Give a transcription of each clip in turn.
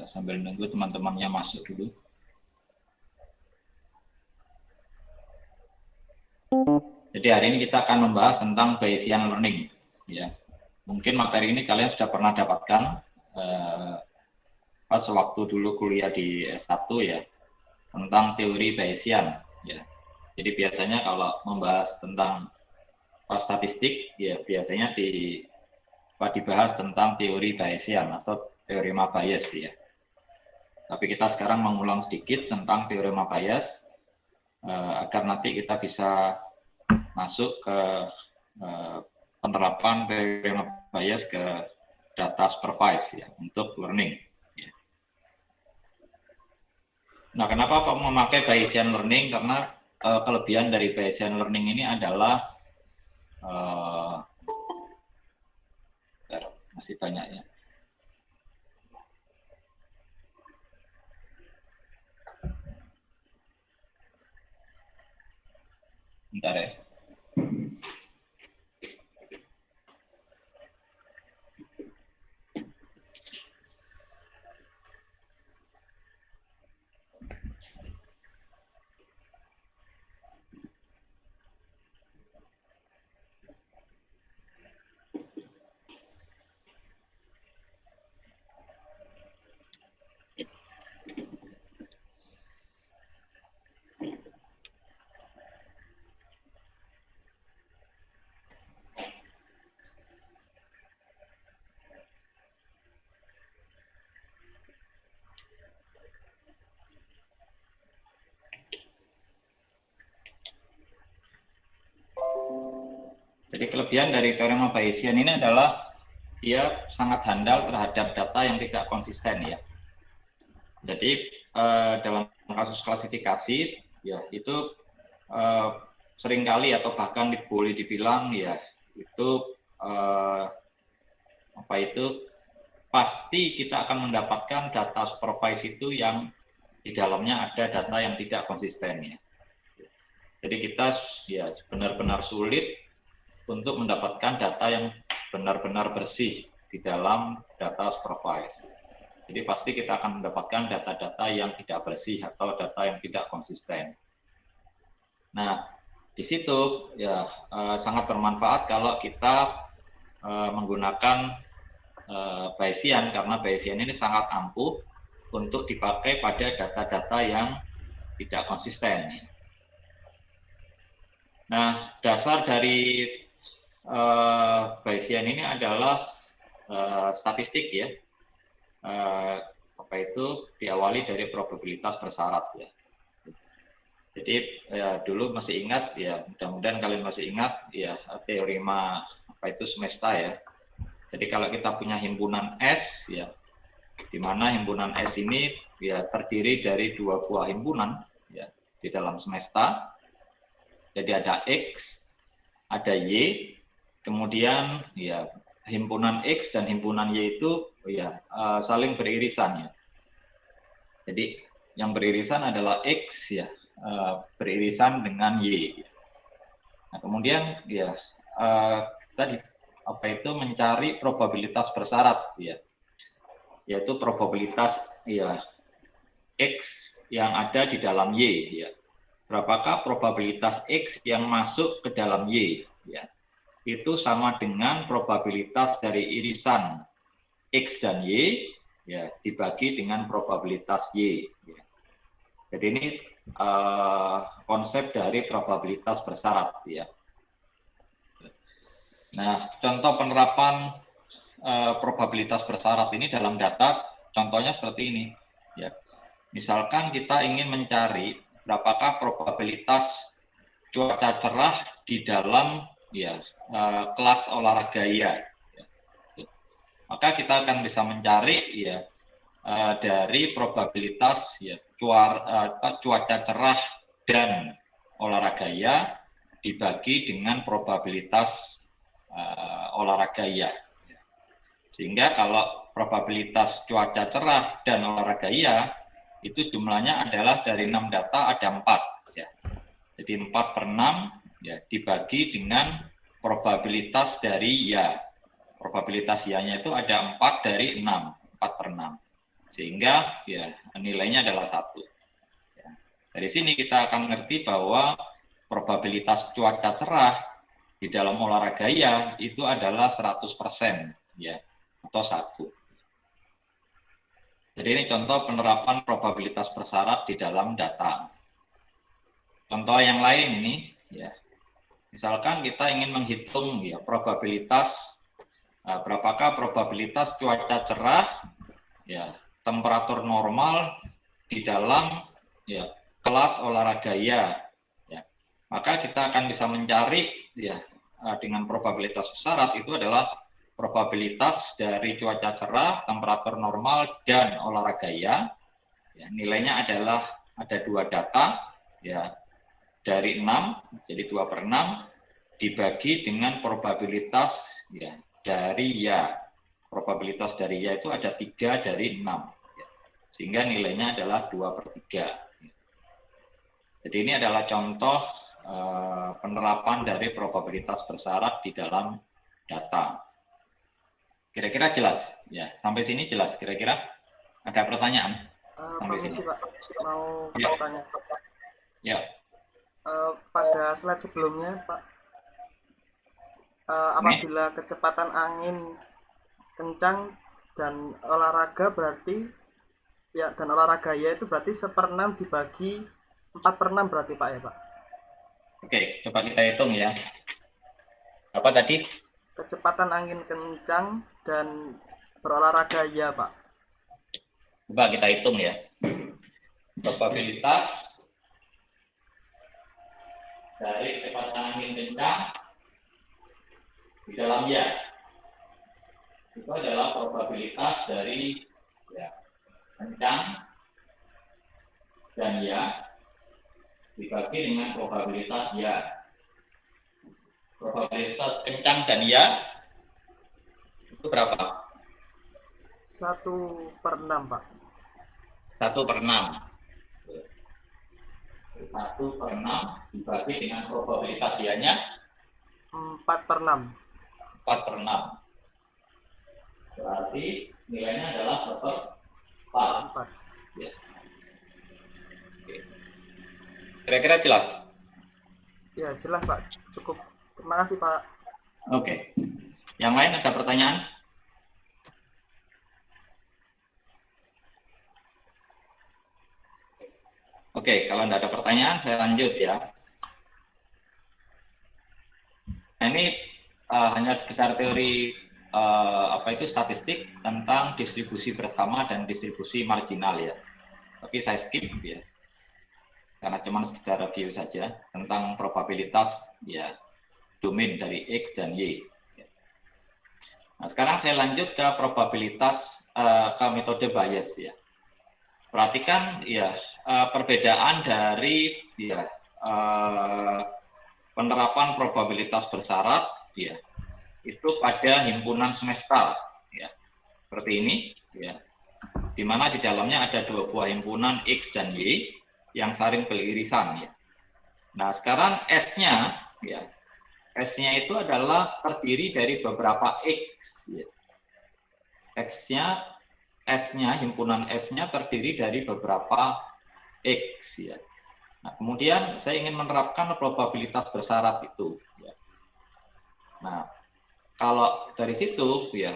sambil nunggu teman-temannya masuk dulu. Jadi hari ini kita akan membahas tentang Bayesian learning. Ya, mungkin materi ini kalian sudah pernah dapatkan pas waktu dulu kuliah di S1 ya, tentang teori Bayesian. Ya, jadi biasanya kalau membahas tentang statistik, ya biasanya dibahas tentang teori Bayesian atau teorema Bayes ya. Tapi kita sekarang mengulang sedikit tentang teorema Bayes agar nanti kita bisa masuk ke penerapan teorema Bayes ke data supervised ya untuk learning. Ya. Nah, kenapa memakai Bayesian learning? Karena kelebihan dari Bayesian learning ini adalah masih banyak ya. Bentar ya. Jadi kelebihan dari teorema Bayesian ini adalah dia sangat handal terhadap data yang tidak konsisten ya. Jadi dalam kasus klasifikasi ya itu seringkali atau bahkan boleh dibilang ya itu pasti kita akan mendapatkan data supervised itu yang di dalamnya ada data yang tidak konsisten ya. Jadi kita ya benar-benar sulit untuk mendapatkan data yang benar-benar bersih di dalam data supervised. Jadi pasti kita akan mendapatkan data-data yang tidak bersih atau data yang tidak konsisten. Nah, di situ ya sangat bermanfaat kalau kita menggunakan Bayesian, karena Bayesian ini sangat ampuh untuk dipakai pada data-data yang tidak konsisten. Nah, dasar dari Bayesian ini adalah statistik ya. Diawali dari probabilitas bersyarat ya. Jadi dulu masih ingat ya, mudah-mudahan kalian masih ingat ya teorema semesta ya. Jadi kalau kita punya himpunan S ya, di mana himpunan S ini ya terdiri dari dua buah himpunan ya di dalam semesta. Jadi ada X, ada Y, kemudian ya himpunan X dan himpunan Y itu ya saling beririsan ya. Jadi yang beririsan adalah X ya, beririsan dengan Y. Nah, kemudian ya kita mencari probabilitas bersyarat ya, yaitu probabilitas ya X yang ada di dalam Y ya. Berapakah probabilitas X yang masuk ke dalam Y ya? Itu sama dengan probabilitas dari irisan X dan Y ya dibagi dengan probabilitas Y ya. Jadi ini konsep dari probabilitas bersyarat ya. Nah, contoh penerapan probabilitas bersyarat ini dalam data, contohnya seperti ini. Ya, misalkan kita ingin mencari berapakah probabilitas cuaca cerah di dalam ya kelas olahraga ya. Maka kita akan bisa mencari ya dari probabilitas ya cuaca cerah dan olahraga ya dibagi dengan probabilitas olahraga ya. Sehingga kalau probabilitas cuaca cerah dan olahraga ya itu jumlahnya adalah dari 6 data ada 4 ya. Jadi 4/6 ya dibagi dengan probabilitas dari ya. Probabilitas ya-nya itu ada 4 dari 6, 4/6. sehingga ya nilainya adalah 1. Ya. Dari sini kita akan mengerti bahwa probabilitas cuaca cerah di dalam olahraga ya itu adalah 100% ya, atau 1. Jadi ini contoh penerapan probabilitas bersyarat di dalam data. Contoh yang lain ini ya. Misalkan kita ingin menghitung ya probabilitas berapakah probabilitas cuaca cerah ya temperatur normal di dalam ya kelas olahraga ya. Maka kita akan bisa mencari ya dengan probabilitas bersyarat itu adalah probabilitas dari cuaca cerah, temperatur normal dan olahraga ya. Nilainya adalah ada 2 data ya dari 6 jadi 2/6 dibagi dengan probabilitas ya dari ya. Probabilitas dari ya itu ada 3 dari 6 ya. Sehingga nilainya adalah 2/3. Jadi ini adalah contoh penerapan dari probabilitas bersyarat di dalam data. Kira-kira jelas? Ya, sampai sini jelas. Kira-kira ada pertanyaan? Sampai sini. Pak, mau ya. bertanya. Ya. Pada slide sebelumnya, Pak, apabila kecepatan angin kencang dan olahraga berarti ya, dan olahraga ya itu berarti 1/6 dibagi 4/6 berarti Pak ya Pak? Oke, coba kita hitung ya. Apa tadi? Kecepatan angin kencang dan berolahraga ya Pak. Coba kita hitung ya. Probabilitas dari kecepatan angin kencang di dalam ya. Itu adalah probabilitas dari ya, kencang dan ya dibagi dengan probabilitas ya. Probabilitas kencang dan ya itu berapa? 1/6 Pak. 1/6. 1/6 dibagi dengan probabilitas ya-nya 4/6. 4/6. Berarti nilainya adalah 1/4. Ya. Kira-kira jelas? Ya, jelas Pak. Cukup. Terima kasih Pak. Oke. Yang lain ada pertanyaan? Oke, kalau tidak ada pertanyaan, saya lanjut ya. Nah, ini hanya sekitar teori statistik tentang distribusi bersama dan distribusi marginal ya. Tapi saya skip ya. Karena cuma sekedar review saja tentang probabilitas ya domain dari X dan Y. Nah, sekarang saya lanjut ke probabilitas ke metode Bayes ya. Perhatikan ya perbedaan dari ya penerapan probabilitas bersyarat ya itu pada himpunan semestral ya. Seperti ini ya. Di mana di dalamnya ada 2 buah himpunan X dan Y yang saling beririsan ya. Nah, sekarang S-nya ya. S-nya itu adalah terdiri dari beberapa X ya. S-nya himpunan S-nya terdiri dari beberapa X ya. Nah, kemudian saya ingin menerapkan probabilitas bersyarat itu ya. Nah, kalau dari situ ya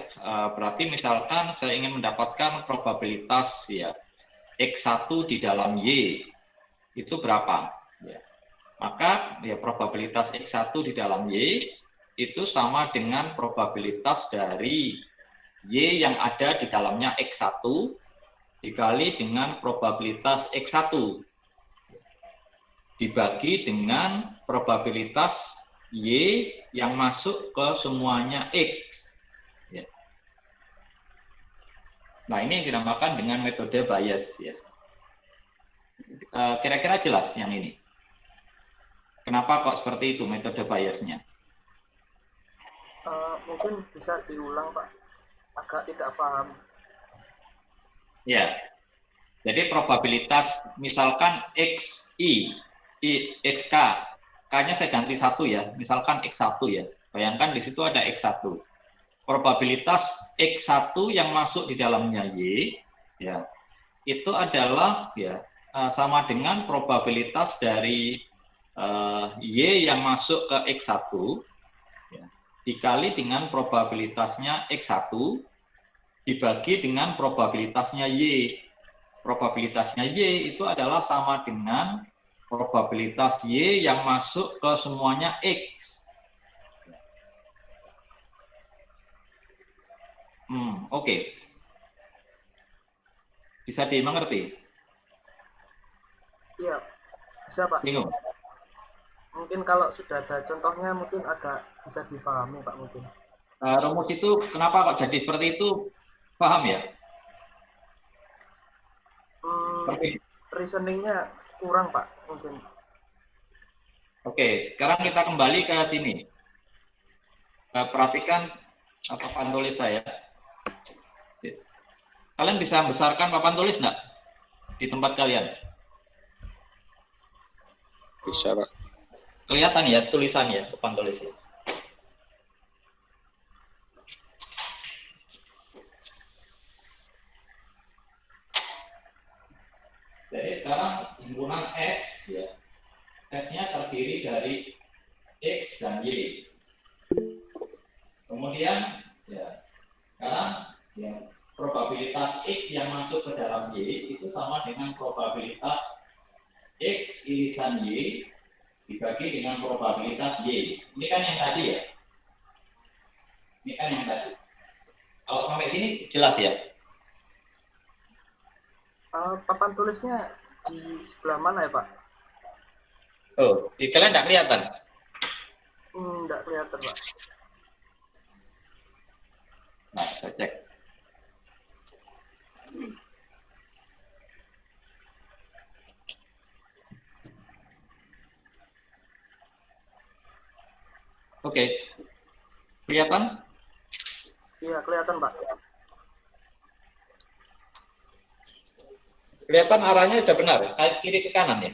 berarti misalkan saya ingin mendapatkan probabilitas ya X1 di dalam Y itu berapa ya. Maka ya probabilitas X1 di dalam Y itu sama dengan probabilitas dari Y yang ada di dalamnya X1 dikali dengan probabilitas X1 dibagi dengan probabilitas Y yang masuk ke semuanya X. Ya. Nah, ini yang dinamakan dengan metode Bayes ya. Kira-kira jelas yang ini? Kenapa kok seperti itu metode Bayesnya? Mungkin bisa diulang Pak, agak tidak paham. Ya, jadi probabilitas misalkan XI, XK, K-nya saya ganti 1 ya, misalkan X1 ya, bayangkan di situ ada X1. Probabilitas X1 yang masuk di dalamnya Y ya, itu adalah ya sama dengan probabilitas dari Y yang masuk ke X1 ya, dikali dengan probabilitasnya X1 dibagi dengan probabilitasnya Y. Probabilitasnya Y itu adalah sama dengan probabilitas Y yang masuk ke semuanya X. Oke. Bisa dimengerti? Iya, bisa Pak. Bingung? Mungkin kalau sudah ada contohnya mungkin agak bisa dipahami Pak mungkin. Rumus itu kenapa kok jadi seperti itu? Paham ya? Reasoningnya kurang Pak mungkin. Oke, sekarang kita kembali ke sini. Perhatikan papan tulis saya. Kalian bisa besarkan papan tulis nggak di tempat kalian? Bisa, Pak. Kelihatan ya tulisan ya, papan tulis ya. Jadi sekarang himpunan S ya. S-nya terdiri dari X dan Y. Kemudian ya sekarang ya probabilitas X yang masuk ke dalam Y itu sama dengan probabilitas X irisan Y dibagi dengan probabilitas Y. Ini kan yang tadi ya. Ini kan yang tadi. Kalau sampai sini jelas ya? Papan tulisnya di sebelah mana ya Pak? Oh, di kalian nggak kelihatan? Nggak kelihatan Pak. Nah, saya cek. Oke. Kelihatan? Iya, kelihatan Pak. Kelihatan arahnya sudah benar, kiri ke kanan ya?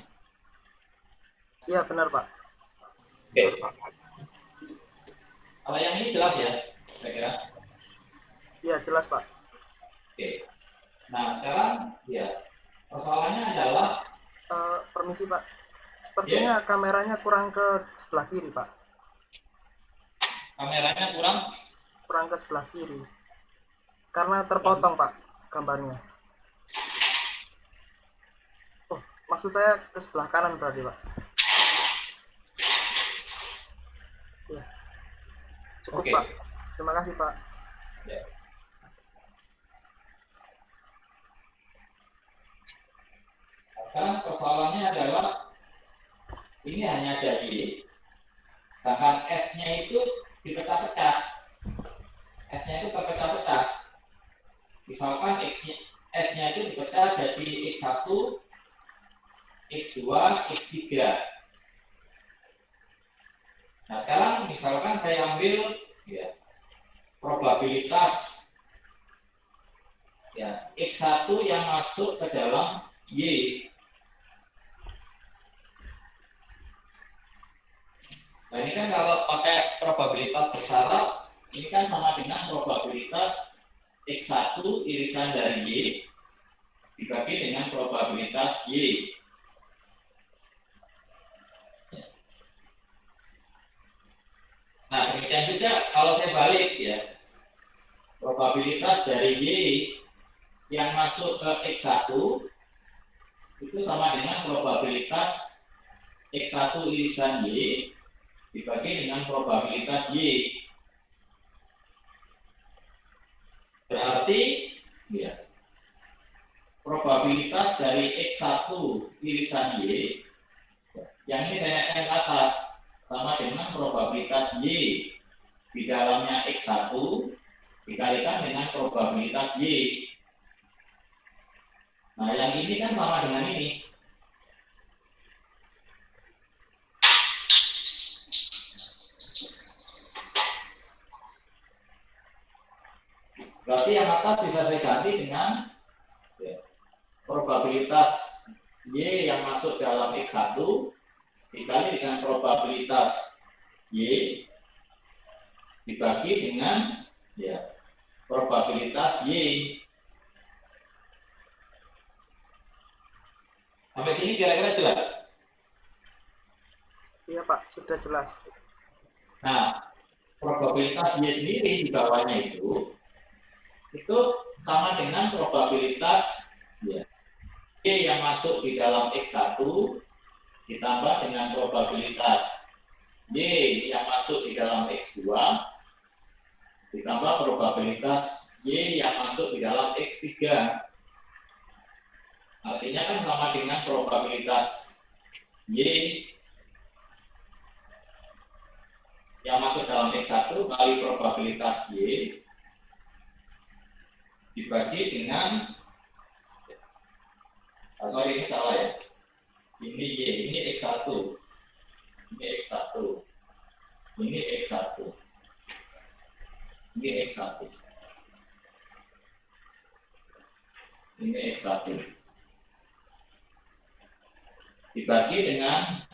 Iya, benar Pak. Oke. Kalau yang ini jelas ya, saya kira. Iya, jelas Pak. Oke. Nah, sekarang ya persoalannya adalah permisi Pak. Sepertinya kameranya kurang ke sebelah kiri Pak. Kameranya kurang ke sebelah kiri. Karena terpotong Pak gambarnya. Oh, maksud saya ke sebelah kanan berarti Pak. Ya. Cukup Oke. Pak. Terima kasih Pak. Ya. Sekarang persoalannya adalah ini hanya ada Y, sedangkan S-nya itu dipecah-pecah. S-nya itu terpecah-pecah. Misalkan S-nya itu dipecah jadi X1, X2, X3. Nah, sekarang misalkan saya ambil ya, probabilitas ya, X1 yang masuk ke dalam Y. Nah, ini kan kalau pakai probabilitas bersyarat, ini kan sama dengan probabilitas X1 irisan dari Y dibagi dengan probabilitas Y. Nah, demikian juga kalau saya balik ya, probabilitas dari Y yang masuk ke X1 itu sama dengan probabilitas X1 irisan Y dibagi dengan probabilitas Y. Berarti ya, probabilitas dari X1 irisan Y yang ini saya naikkan ke atas sama dengan probabilitas Y di dalamnya X1 dikalikan dengan probabilitas Y. Nah, yang ini kan sama dengan ini. Berarti yang atas bisa saya ganti dengan ya, probabilitas Y yang masuk dalam X1 dikali dengan probabilitas Y dibagi dengan ya, probabilitas Y. Sampai sini kira-kira jelas? Iya Pak, sudah jelas. Nah, probabilitas Y sendiri di bawahnya itu sama dengan probabilitas ya, Y yang masuk di dalam X1 ditambah dengan probabilitas Y yang masuk di dalam X2 ditambah probabilitas Y yang masuk di dalam X3. Artinya kan sama dengan probabilitas Y yang masuk dalam X1 kali probabilitas Y dibagi dengan, sorry ini salah ya, ini Y, ini X1, ini X1, ini X1, ini X1, ini X1, dibagi dengan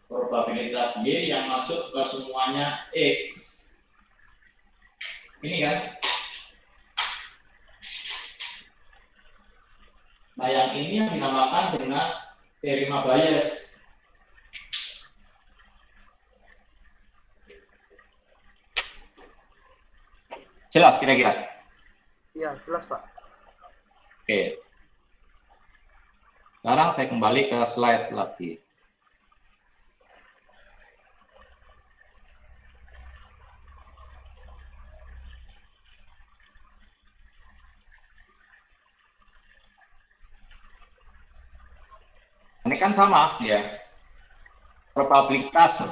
probabilitas Y yang masuk ke semuanya X. Ini kan. Nah, yang ini yang dinamakan dengan teorema Bayes. Jelas kira-kira? Iya, jelas Pak. Oke. Sekarang saya kembali ke slide lagi. Ini kan sama ya. Probabilitas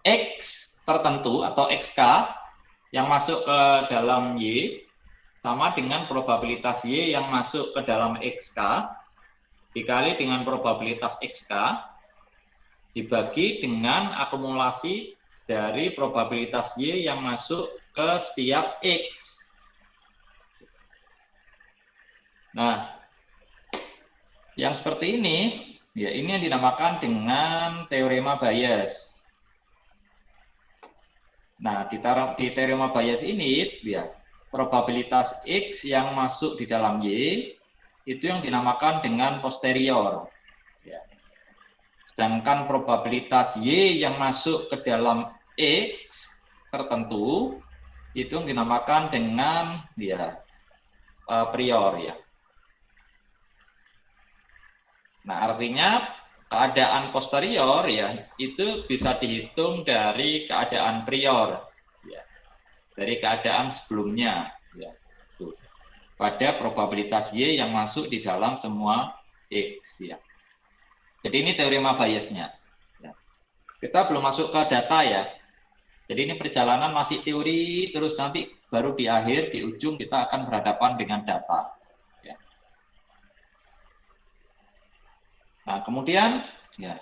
X tertentu atau XK yang masuk ke dalam Y sama dengan probabilitas Y yang masuk ke dalam XK dikali dengan probabilitas XK dibagi dengan akumulasi dari probabilitas Y yang masuk ke setiap X. Nah, yang seperti ini, ya ini yang dinamakan dengan teorema Bayes. Nah, di teorema Bayes ini, ya probabilitas X yang masuk di dalam Y itu yang dinamakan dengan posterior. Ya. Sedangkan probabilitas Y yang masuk ke dalam X tertentu itu yang dinamakan dengan ya prior ya. Nah, artinya keadaan posterior ya itu bisa dihitung dari keadaan prior ya. Dari keadaan sebelumnya ya. Tuh. Pada probabilitas Y yang masuk di dalam semua X ya. Jadi ini teorema Bayesnya. Ya. Kita belum masuk ke data ya. Jadi ini perjalanan masih teori, terus nanti baru di akhir, di ujung kita akan berhadapan dengan data. Ya. Nah, kemudian ya,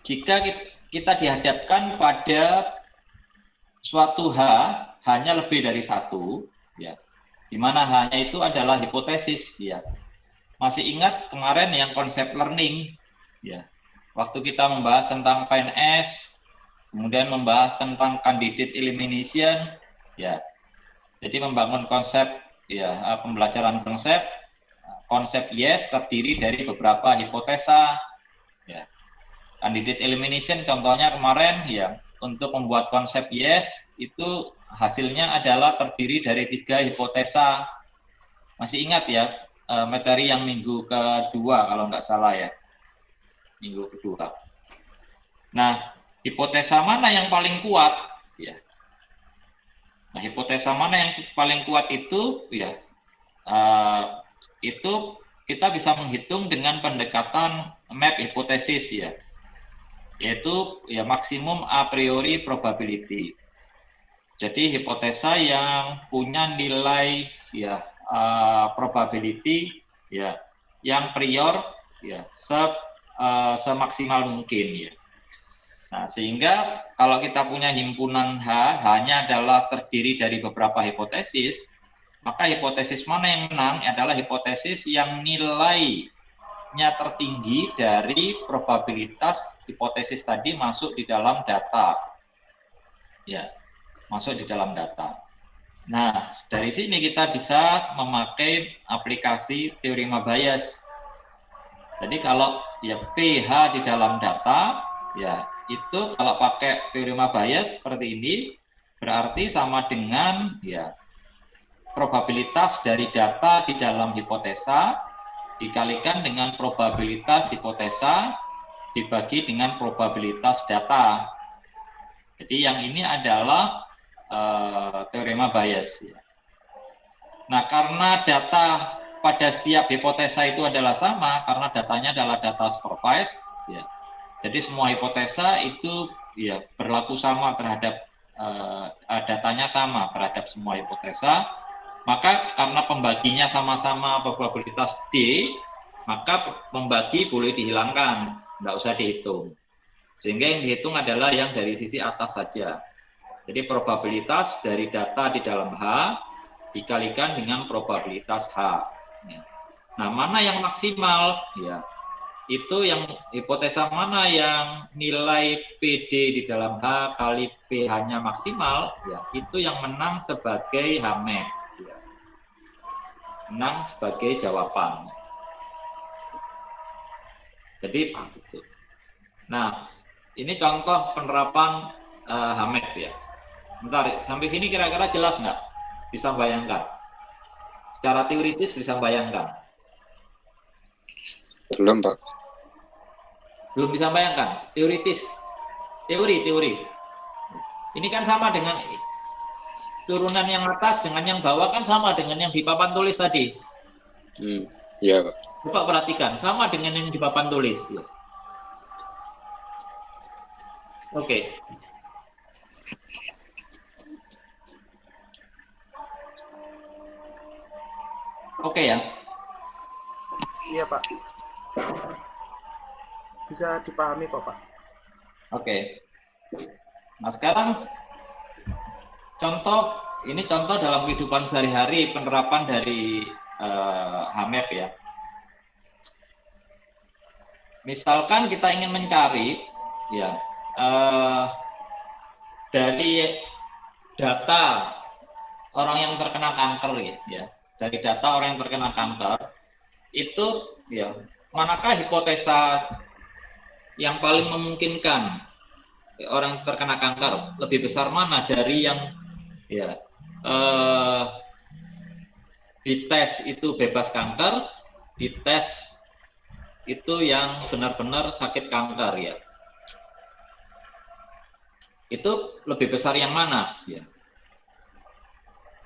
jika kita dihadapkan pada suatu H hanya lebih dari satu, ya, di mana H-nya itu adalah hipotesis, ya. Masih ingat kemarin yang konsep learning, ya. Waktu kita membahas tentang PNS, kemudian membahas tentang candidate elimination, ya. Jadi membangun konsep, ya, pembelajaran konsep yes terdiri dari beberapa hipotesa, ya. Candidate elimination contohnya kemarin, ya, untuk membuat konsep yes itu hasilnya adalah terdiri dari 3 hipotesa. Masih ingat ya materi yang minggu kedua kalau nggak salah ya, minggu kedua. Nah, hipotesa mana yang paling kuat? Ya. Nah, hipotesa mana yang paling kuat itu ya itu kita bisa menghitung dengan pendekatan map hipotesis ya, yaitu ya maksimum a priori probability. Jadi hipotesa yang punya nilai ya probability ya yang prior ya semaksimal mungkin ya. Nah, sehingga kalau kita punya himpunan H-nya adalah terdiri dari beberapa hipotesis, maka hipotesis mana yang menang adalah hipotesis yang nilainya tertinggi dari probabilitas hipotesis tadi masuk di dalam data. Ya, masuk di dalam data. Nah, dari sini kita bisa memakai aplikasi teorema bias. Jadi kalau ya pH di dalam data, ya itu kalau pakai teorema bias seperti ini, berarti sama dengan ya probabilitas dari data di dalam hipotesa dikalikan dengan probabilitas hipotesa dibagi dengan probabilitas data. Jadi yang ini adalah teorema bias. Nah, karena data pada setiap hipotesa itu adalah sama, karena datanya adalah data supervised, ya. Jadi semua hipotesa itu ya berlaku sama terhadap datanya sama terhadap semua hipotesa. Maka karena pembaginya sama-sama probabilitas D, maka pembagi boleh dihilangkan, nggak usah dihitung. Sehingga yang dihitung adalah yang dari sisi atas saja. Jadi probabilitas dari data di dalam H dikalikan dengan probabilitas H. Nah, mana yang maksimal? Ya, itu yang hipotesa mana yang nilai PD di dalam H kali pH-nya maksimal, ya itu yang menang sebagai HMAP. Ya. Menang sebagai jawaban. Jadi, gitu. Nah, ini contoh penerapan HMAP ya. Bentar, sampai sini kira-kira jelas nggak? Bisa bayangkan? Secara teoritis bisa bayangkan? Belum, Pak. Belum bisa bayangkan? Teoritis? Teori. Ini kan sama dengan turunan yang atas dengan yang bawah kan sama dengan yang di papan tulis tadi. Iya, Pak. Coba perhatikan, sama dengan yang di papan tulis. Ya. Oke. Oke ya. Iya, Pak. Bisa dipahami kok, Pak. Oke. Nah, sekarang ini contoh dalam kehidupan sehari-hari penerapan dari HMAP ya. Misalkan kita ingin mencari ya dari data orang yang terkena kanker ya. Dari data orang yang terkena kanker itu ya manakah hipotesa yang paling memungkinkan orang terkena kanker lebih besar mana dari yang ya dites itu bebas kanker, dites itu yang benar-benar sakit kanker ya. Itu lebih besar yang mana ya?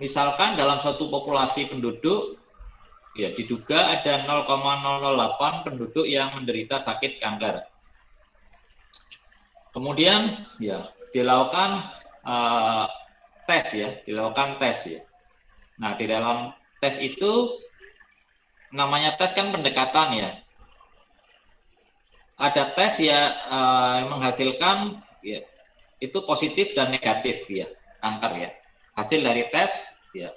Misalkan dalam suatu populasi penduduk ya diduga ada 0,008 penduduk yang menderita sakit kanker. Kemudian ya dilakukan tes ya. Nah, di dalam tes itu namanya tes kan pendekatan ya. Ada tes ya menghasilkan ya itu positif dan negatif ya kanker ya. Hasil dari tes ya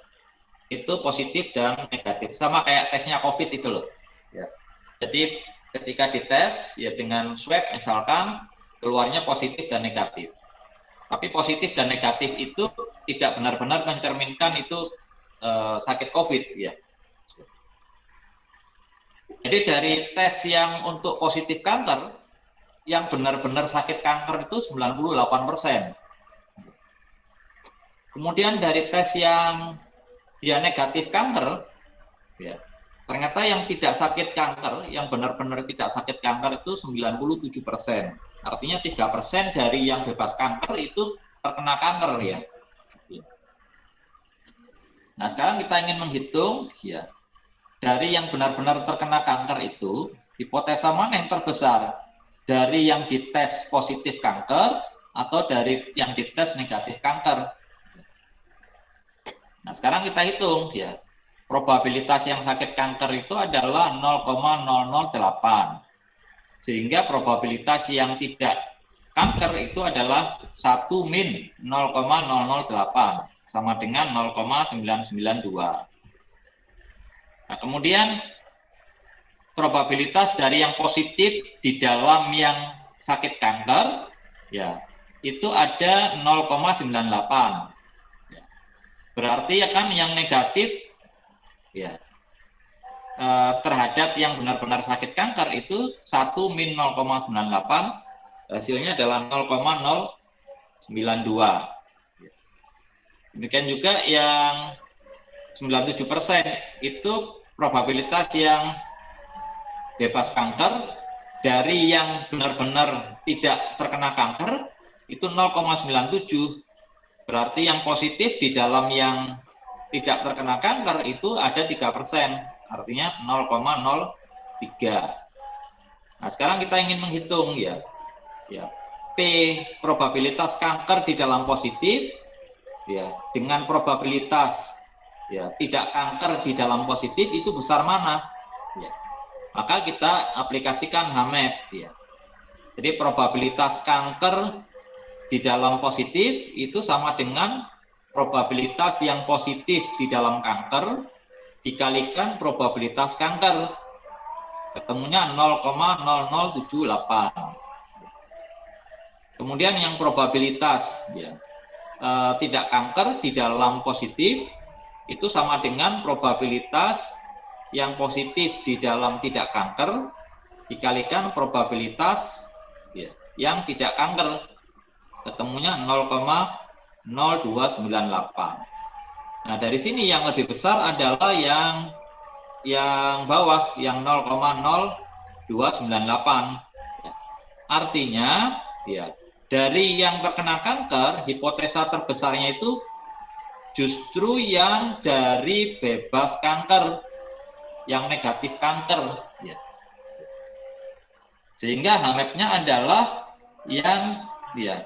itu positif dan negatif sama kayak tesnya COVID itu loh. Ya. Jadi ketika dites ya dengan swab misalkan keluarnya positif dan negatif. Tapi positif dan negatif itu tidak benar-benar mencerminkan itu sakit COVID ya. Jadi dari tes yang untuk positif kanker, yang benar-benar sakit kanker itu 98%. Kemudian dari tes yang dia negatif kanker, ya, ternyata yang tidak sakit kanker, yang benar-benar tidak sakit kanker itu 97%. Artinya 3% dari yang bebas kanker itu terkena kanker ya. Nah sekarang kita ingin menghitung ya dari yang benar-benar terkena kanker itu hipotesa mana yang terbesar, dari yang dites positif kanker atau dari yang dites negatif kanker. Nah sekarang kita hitung ya probabilitas yang sakit kanker itu adalah 0,008 sehingga probabilitas yang tidak kanker itu adalah 1 min 0,008 sama dengan 0,992. Nah, kemudian probabilitas dari yang positif di dalam yang sakit kanker ya itu ada 0,98. Ya. Berarti ya kan yang negatif ya terhadap yang benar-benar sakit kanker itu 1 min 0,98, hasilnya adalah 0,092. Demikian juga yang 97% itu probabilitas yang bebas kanker. Dari yang benar-benar tidak terkena kanker itu 0,97. Berarti yang positif di dalam yang tidak terkena kanker itu ada 3%, artinya 0,03. Nah, sekarang kita ingin menghitung ya P probabilitas kanker di dalam positif ya dengan probabilitas ya tidak kanker di dalam positif itu besar mana ya. Maka kita aplikasikan HAMEP ya. Jadi probabilitas kanker di dalam positif itu sama dengan probabilitas yang positif di dalam kanker dikalikan probabilitas kanker, ketemunya 0,0078. Kemudian yang probabilitas ya, tidak kanker di dalam positif itu sama dengan probabilitas yang positif di dalam tidak kanker dikalikan probabilitas ya, yang tidak kanker, ketemunya 0,0298. Nah, dari sini yang lebih besar adalah yang bawah, yang 0,0298. Ya. Artinya, ya, dari yang terkena kanker, hipotesa terbesarnya itu justru yang dari bebas kanker, yang negatif kanker. Ya. Sehingga HAMEP-nya adalah yang ya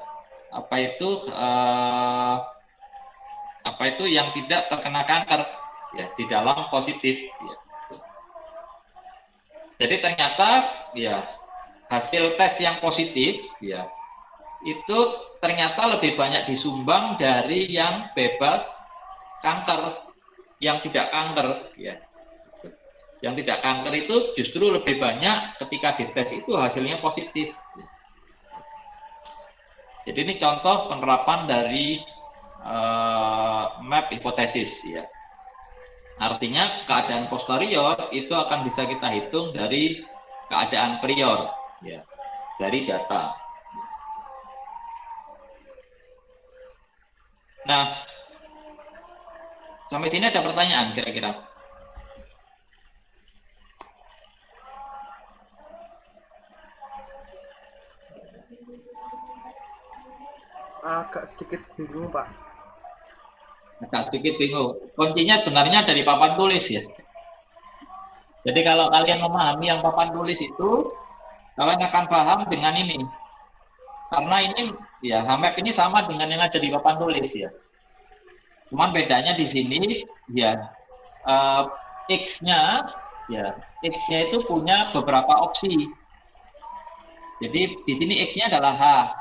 yang tidak terkena kanker ya di dalam positif ya. Jadi ternyata ya hasil tes yang positif ya itu ternyata lebih banyak disumbang dari yang bebas kanker, yang tidak kanker ya. Yang tidak kanker itu justru lebih banyak ketika dites itu hasilnya positif. Jadi ini contoh penerapan dari map hipotesis ya. Artinya keadaan posterior itu akan bisa kita hitung dari keadaan prior ya, dari data. Nah, sampai sini ada pertanyaan kira-kira? Agak sedikit bingung, Pak. Agak sedikit bingung. Kuncinya sebenarnya dari papan tulis ya. Jadi kalau kalian memahami yang papan tulis itu, kalian akan paham dengan ini. Karena ini ya HAMEP ini sama dengan yang ada di papan tulis ya. Cuman bedanya di sini ya X-nya itu punya beberapa opsi. Jadi di sini X-nya adalah H.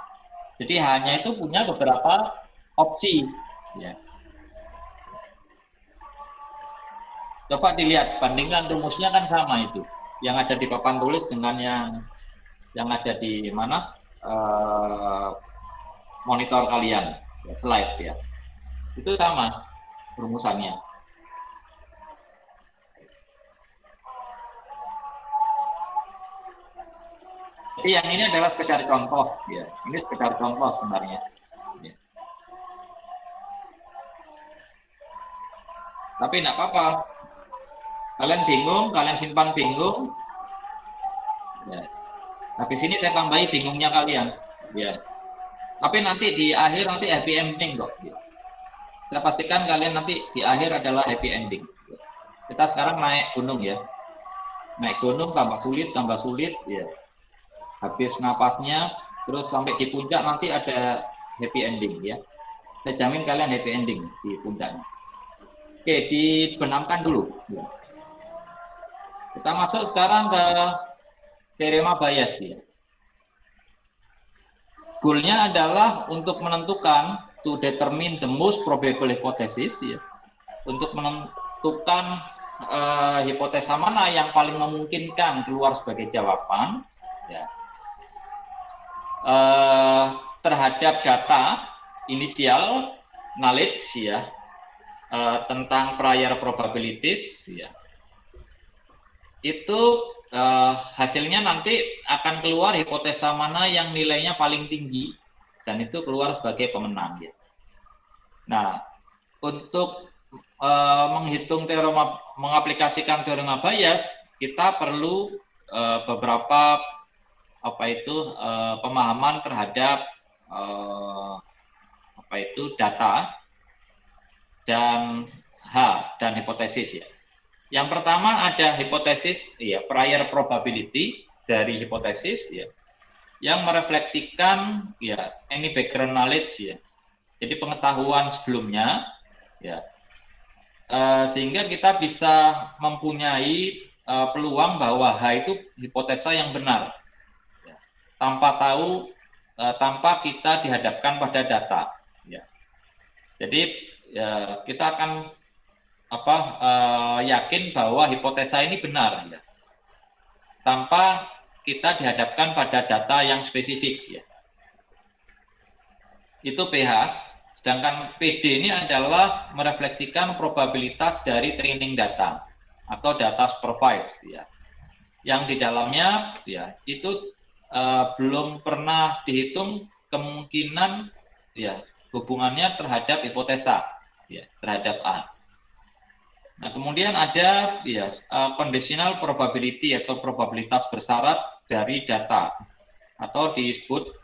Jadi H-nya itu punya beberapa opsi ya. Coba dilihat, bandingkan rumusnya kan sama itu. Yang ada di papan tulis dengan yang ada di mana monitor kalian, ya, slide ya. Itu sama rumusannya. Jadi yang ini adalah sekedar contoh ya. Ini sekedar contoh sebenarnya. Ya. Tapi enggak apa-apa. Kalian bingung, kalian simpan bingung. Ya. Habis ini saya tambahi bingungnya kalian. Ya. Tapi nanti di akhir nanti happy ending kok. Ya. Saya pastikan kalian nanti di akhir adalah happy ending. Kita sekarang naik gunung ya. Naik gunung tambah sulit ya. Habis napasnya terus sampai di puncak nanti ada happy ending ya. Saya jamin kalian happy ending di puncaknya. Oke, dibenamkan dulu. Ya. Kita masuk sekarang ke teorema Bayes ya. Goalnya adalah untuk menentukan to determine the most probable hypothesis ya. Untuk menentukan hipotesa mana yang paling memungkinkan keluar sebagai jawaban ya. Terhadap data inisial knowledge ya. tentang prior probabilities, ya, itu hasilnya nanti akan keluar hipotesa mana yang nilainya paling tinggi, dan itu keluar sebagai pemenang. Ya. Nah, untuk menghitung teorema, mengaplikasikan teorema Bayes, kita perlu beberapa pemahaman terhadap data dan dan hipotesis, ya. Yang pertama ada hipotesis, ya, prior probability dari hipotesis, ya, yang merefleksikan, ya, any background knowledge, ya. Jadi pengetahuan sebelumnya, ya, sehingga kita bisa mempunyai peluang bahwa H itu hipotesa yang benar, ya, tanpa kita dihadapkan pada data, ya. Jadi ya, kita akan yakin bahwa hipotesa ini benar, ya, tanpa kita dihadapkan pada data yang spesifik, ya. Itu PH. Sedangkan PD ini adalah merefleksikan probabilitas dari training data atau data supervised, ya, yang di dalamnya, ya, itu belum pernah dihitung kemungkinan, ya, hubungannya terhadap hipotesa, ya, terhadap A. Nah, kemudian ada, ya, conditional probability atau probabilitas bersyarat dari data, atau disebut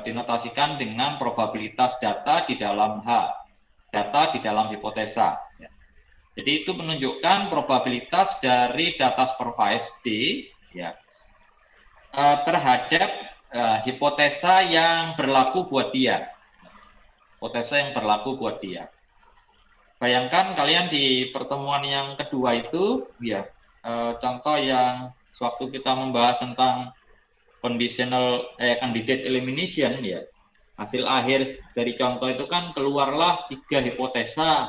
dinotasikan dengan probabilitas data di dalam H, data di dalam hipotesa. Ya. Jadi itu menunjukkan probabilitas dari data supervised D, ya, terhadap hipotesa yang berlaku buat dia. Hipotesa yang berlaku buat dia. Bayangkan kalian di pertemuan yang kedua itu, ya, contoh yang sewaktu kita membahas tentang conditional candidate elimination, ya, hasil akhir dari contoh itu kan keluarlah 3 hipotesa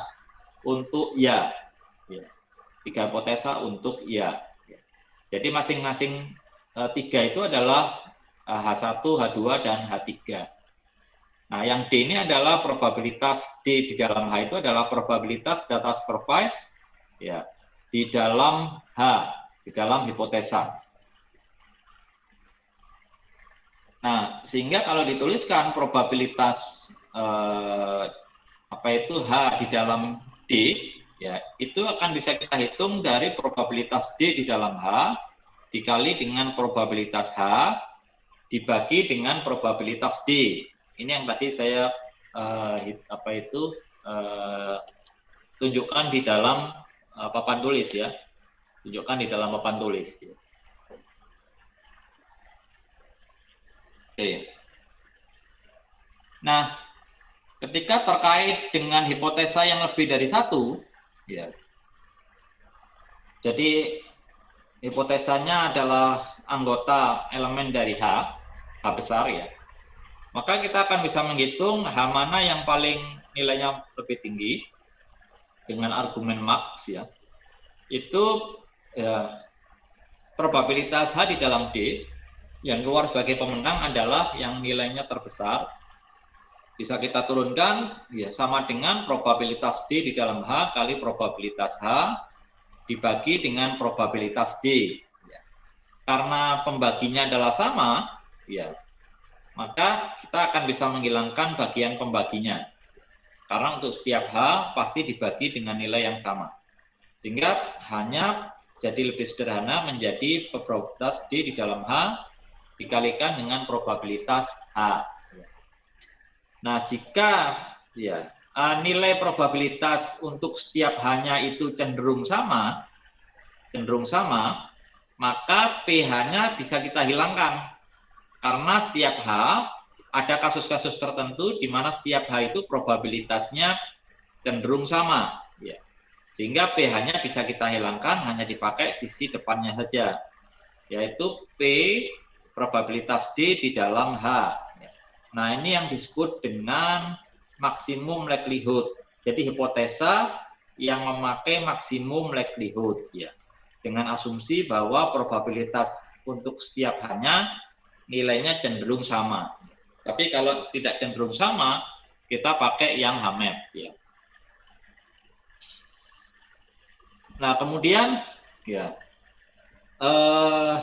untuk ya, 3 hipotesa untuk ya. Jadi masing-masing 3 itu adalah H1, H2, dan H3. Nah, yang D ini adalah probabilitas D di dalam H itu adalah probabilitas data supervised, ya, di dalam H, di dalam hipotesa. Nah, sehingga kalau dituliskan probabilitas H di dalam D, ya, itu akan bisa kita hitung dari probabilitas D di dalam H dikali dengan probabilitas H dibagi dengan probabilitas D. Ini yang tadi saya tunjukkan di dalam papan tulis, ya. Tunjukkan di dalam papan tulis. Ya. Oke. Nah, ketika terkait dengan hipotesa yang lebih dari 1, ya. Jadi hipotesanya adalah anggota elemen dari H besar, ya. Maka kita akan bisa menghitung H mana yang paling nilainya lebih tinggi dengan argumen max, ya. Itu, ya, probabilitas H di dalam D yang keluar sebagai pemenang adalah yang nilainya terbesar. Bisa kita turunkan, ya, sama dengan probabilitas D di dalam H kali probabilitas H dibagi dengan probabilitas D. Ya. Karena pembaginya adalah sama, ya, maka kita akan bisa menghilangkan bagian pembaginya. Karena untuk setiap H pasti dibagi dengan nilai yang sama. Sehingga hanya jadi lebih sederhana menjadi probabilitas D di dalam H dikalikan dengan probabilitas H. Nah, jika, ya, nilai probabilitas untuk setiap H-nya itu cenderung sama, maka pH-nya bisa kita hilangkan. Karena setiap H, ada kasus-kasus tertentu di mana setiap H itu probabilitasnya cenderung sama, ya. Sehingga pH-nya bisa kita hilangkan, hanya dipakai sisi depannya saja, yaitu P probabilitas D di dalam H. Nah, ini yang disebut dengan maksimum likelihood. Jadi hipotesa yang memakai maksimum likelihood, ya. Dengan asumsi bahwa probabilitas untuk setiap H-nya nilainya cenderung sama. Tapi kalau tidak cenderung sama, kita pakai yang H-map, ya. Nah, kemudian ya eh,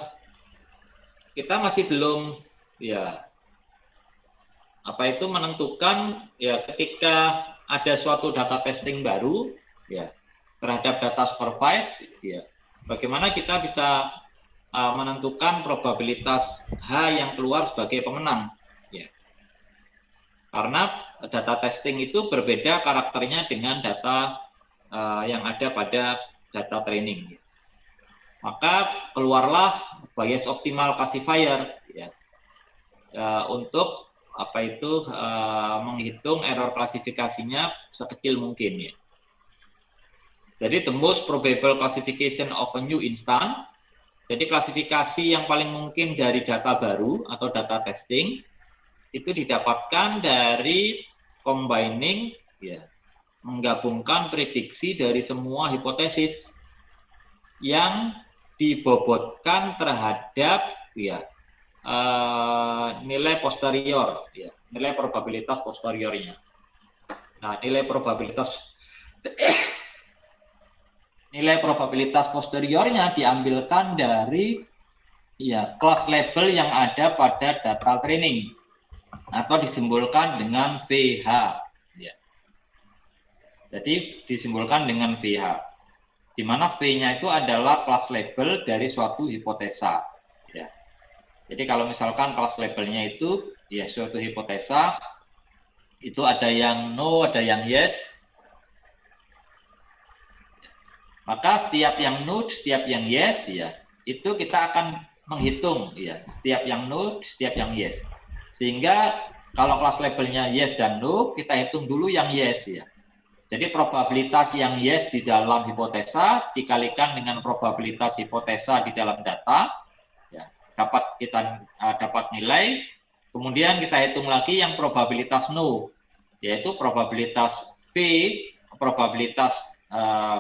kita masih belum ya menentukan ya ketika ada suatu data testing baru ya terhadap data supervised ya bagaimana kita bisa menentukan probabilitas H yang keluar sebagai pemenang ya. Karena data testing itu berbeda karakternya dengan data yang ada pada data training. Maka keluarlah bias optimal classifier ya, untuk menghitung error klasifikasinya sekecil mungkin ya. Jadi the most probable classification of a new instance. Jadi klasifikasi yang paling mungkin dari data baru atau data testing itu didapatkan dari combining ya, menggabungkan prediksi dari semua hipotesis yang dibobotkan terhadap ya nilai posterior ya, nilai probabilitas posteriornya. Nah, nilai probabilitas posteriornya diambilkan dari ya kelas label yang ada pada data training atau disimbolkan dengan VH ya. Jadi disimbolkan dengan VH, di mana V-nya itu adalah kelas label dari suatu hipotesa ya. Jadi kalau misalkan kelas labelnya itu ya suatu hipotesa itu ada yang no, ada yang yes. Maka setiap yang no, setiap yang yes ya, itu kita akan menghitung ya, setiap yang no, setiap yang yes. Sehingga kalau kelas labelnya yes dan no, kita hitung dulu yang yes ya. Jadi probabilitas yang yes di dalam hipotesa dikalikan dengan probabilitas hipotesa di dalam data ya, dapat nilai. Kemudian kita hitung lagi yang probabilitas no, yaitu probabilitas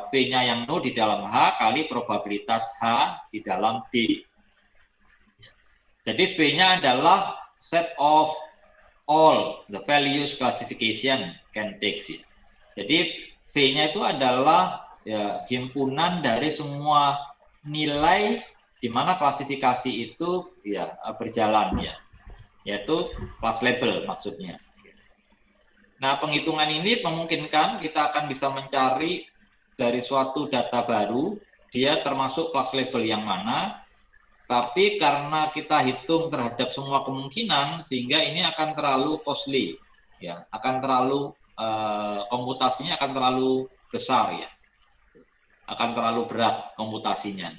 V-nya yang no di dalam H kali probabilitas H di dalam D. Jadi V-nya adalah set of all the values classification can take. Jadi V-nya itu adalah ya, himpunan dari semua nilai di mana klasifikasi itu ya berjalan ya, yaitu class label maksudnya. Nah, penghitungan ini memungkinkan kita akan bisa mencari dari suatu data baru, dia termasuk class label yang mana, tapi karena kita hitung terhadap semua kemungkinan, sehingga ini akan terlalu costly, ya, akan terlalu komputasinya akan terlalu besar ya, akan terlalu berat komputasinya.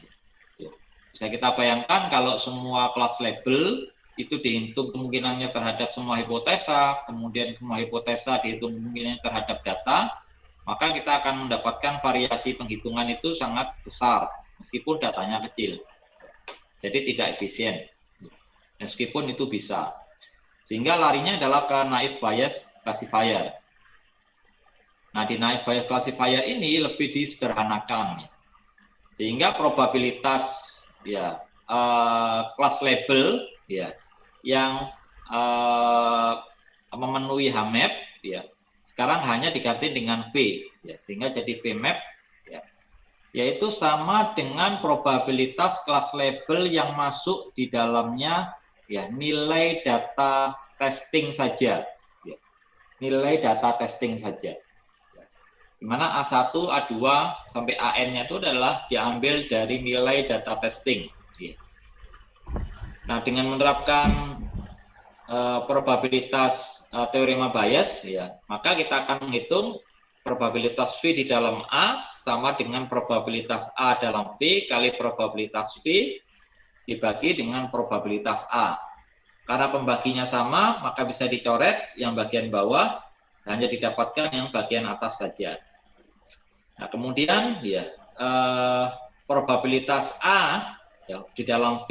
Bisa kita bayangkan kalau semua class label itu dihitung kemungkinannya terhadap semua hipotesa, kemudian semua hipotesa dihitung kemungkinannya terhadap data, maka kita akan mendapatkan variasi penghitungan itu sangat besar, meskipun datanya kecil. Jadi tidak efisien, meskipun itu bisa. Sehingga larinya adalah ke naive Bayes classifier. Nah, di naive Bayes classifier ini lebih disederhanakan, sehingga probabilitas ya class label ya yang memenuhi H-map ya sekarang hanya diganti dengan V ya, sehingga jadi V-map ya, yaitu sama dengan probabilitas kelas label yang masuk di dalamnya ya nilai data testing saja ya, nilai data testing saja ya. Di mana A1, A2 sampai AN-nya itu adalah diambil dari nilai data testing ya. Nah, dengan menerapkan probabilitas teorema Bayes ya, maka kita akan menghitung probabilitas V di dalam A sama dengan probabilitas A dalam V kali probabilitas V dibagi dengan probabilitas A. Karena pembaginya sama, maka bisa dicoret yang bagian bawah, hanya didapatkan yang bagian atas saja. Nah, kemudian ya probabilitas A ya, di dalam V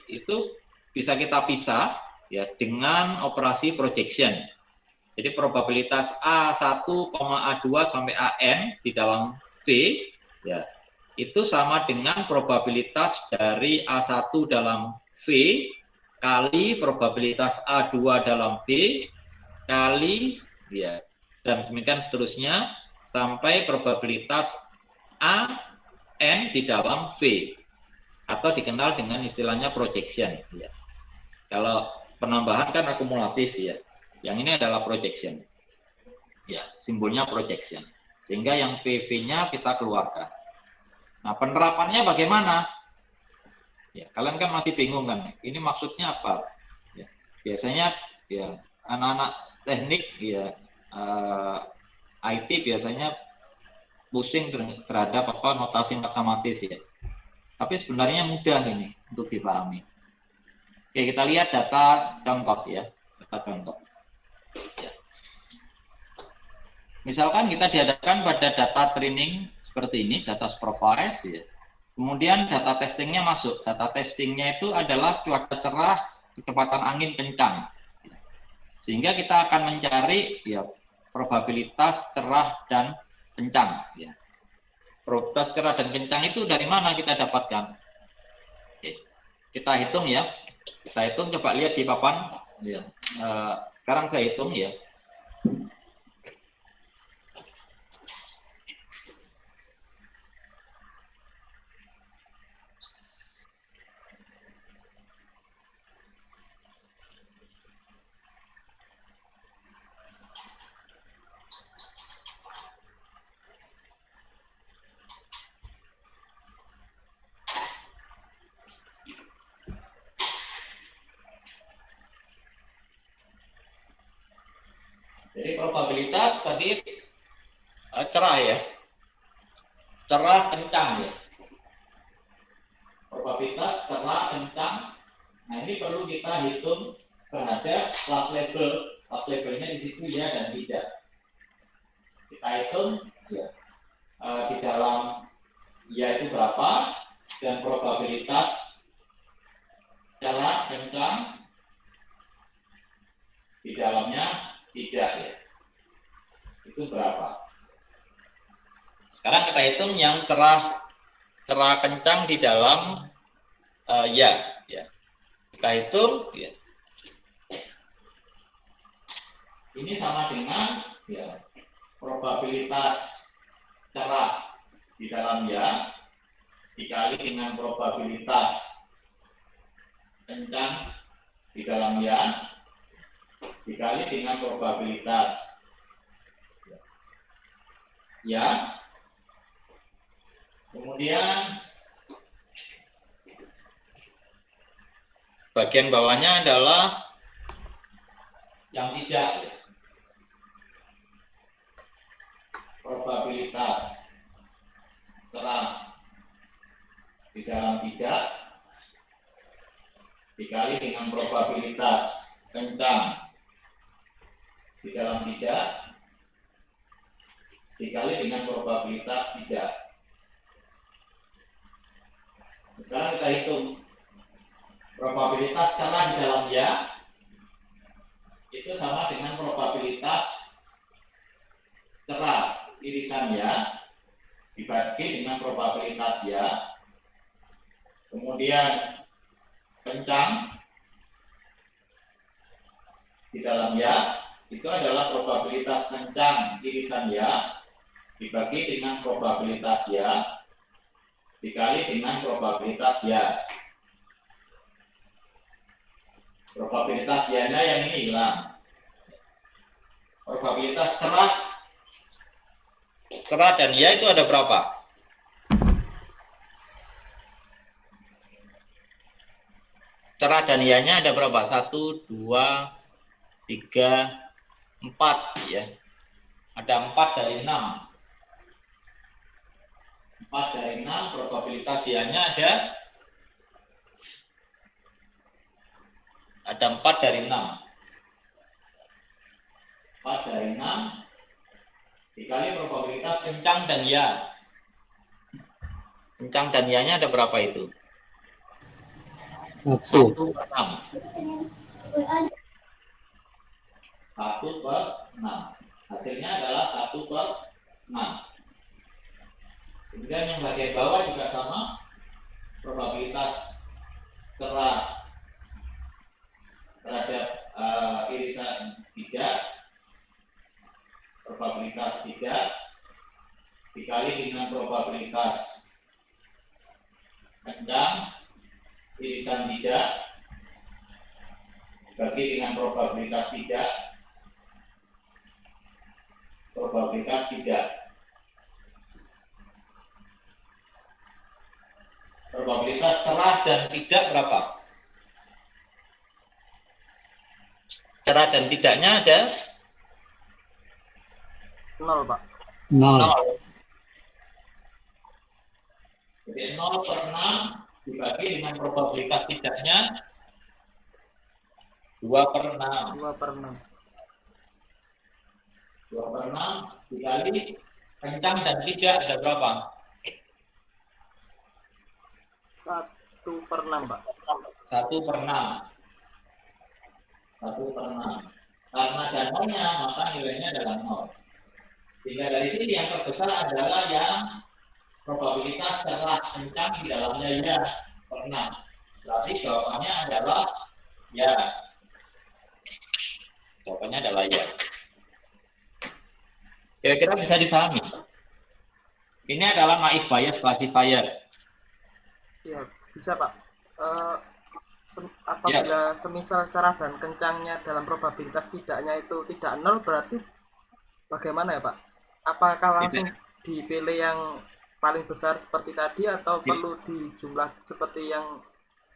itu bisa kita pisah ya dengan operasi projection. Jadi probabilitas A1, A2 sampai AN di dalam V ya itu sama dengan probabilitas dari A1 dalam V kali probabilitas A2 dalam V kali ya dan demikian seterusnya sampai probabilitas A N di dalam V, atau dikenal dengan istilahnya projection. Ya. Kalau penambahan kan akumulatif ya, yang ini adalah projection. Ya, simbolnya projection. Sehingga yang PV-nya kita keluarkan. Nah, penerapannya bagaimana? Ya, kalian kan masih bingung kan? Ini maksudnya apa? Ya, biasanya ya anak-anak teknik ya IT biasanya pusing terhadap apa notasi matematis ya. Tapi sebenarnya mudah ini untuk dipahami. Oke, kita lihat data contoh ya, data contoh. Ya. Misalkan kita dihadapkan pada data training seperti ini, data supervise ya. Kemudian data testingnya masuk. Data testingnya itu adalah cuaca cerah, kecepatan angin kencang. Sehingga kita akan mencari ya probabilitas cerah dan kencang. Ya. Probabilitas cerah dan kencang itu dari mana kita dapatkan? Oke. Kita hitung ya. Kita hitung, coba lihat di papan. Ya. Sekarang saya hitung ya. Jadi probabilitas tadi cerah ya. Cerah kencang ya. Probabilitas cerah kencang. Nah, ini perlu kita hitung terhadap kelas label. Kelas labelnya di situ ya dan tidak. Kita hitung ya, di dalam ya itu berapa dan probabilitas cerah kencang di dalamnya tidak ya. Itu berapa? Sekarang kita hitung yang cerah kencang di dalam ya. Kita hitung ya. Ini sama dengan ya probabilitas cerah di dalam ya dikali dengan probabilitas kencang di dalam ya dikali dengan probabilitas ya. Kemudian bagian bawahnya adalah yang tidak ya. Probabilitas cerah di dalam tidak dikali dengan probabilitas kencang di dalam tidak dikali dengan probabilitas tidak. Sekarang kita hitung probabilitas cerah di dalam ya itu sama dengan probabilitas cerah irisan ya dibagi dengan probabilitas ya. Kemudian kencang di dalam ya itu adalah probabilitas kencang irisan ya dibagi dengan probabilitas ya dikali dengan probabilitas ya. Probabilitas ya-nya yang ini hilang. Probabilitas cerah dan ya itu ada berapa? Cerah dan ya-nya ada berapa? 1, 2, 3, 4 ya. Ada 4 dari 6. 4 dari 6 probabilitas ya-nya ada 4 dari 6. 4 dari 6 dikali probabilitas kencang dan ya. Kencang dan ya-nya ada berapa itu? 1 per 6. 1 per 6. Hasilnya adalah 1 per 6. Kemudian yang bagian bawah juga sama. Probabilitas cerah terhadap irisan 3. Probabilitas 3 dikali dengan probabilitas kencang irisan tidak dibagi dengan probabilitas tidak, probabilitas tidak. Probabilitas cerah dan tidak berapa? Cerah dan tidaknya ada 0, Pak. 0. 0. Jadi 0 per 6 dibagi dengan probabilitas tidaknya 2 per 6. 2 per 6. 2 per 6 dikali kencang dan tidak ada berapa? 1 per 6, Pak. 1 per 6. 1 per 6. Karena ada nolnya, maka nilainya adalah 0. Sehingga dari sini yang terbesar adalah yang probabilitas cerah kencang di dalamnya ya per 6. Berarti jawabannya adalah ya. Jawabannya adalah ya. Kira-kira bisa dipahami? Ini adalah naive Bayes classifier. Iya, bisa, Pak. Apabila semisal cerah dan kencangnya dalam probabilitas tidaknya itu tidak 0, berarti bagaimana ya, Pak? Apakah langsung dipilih yang paling besar seperti tadi atau perlu dijumlah seperti yang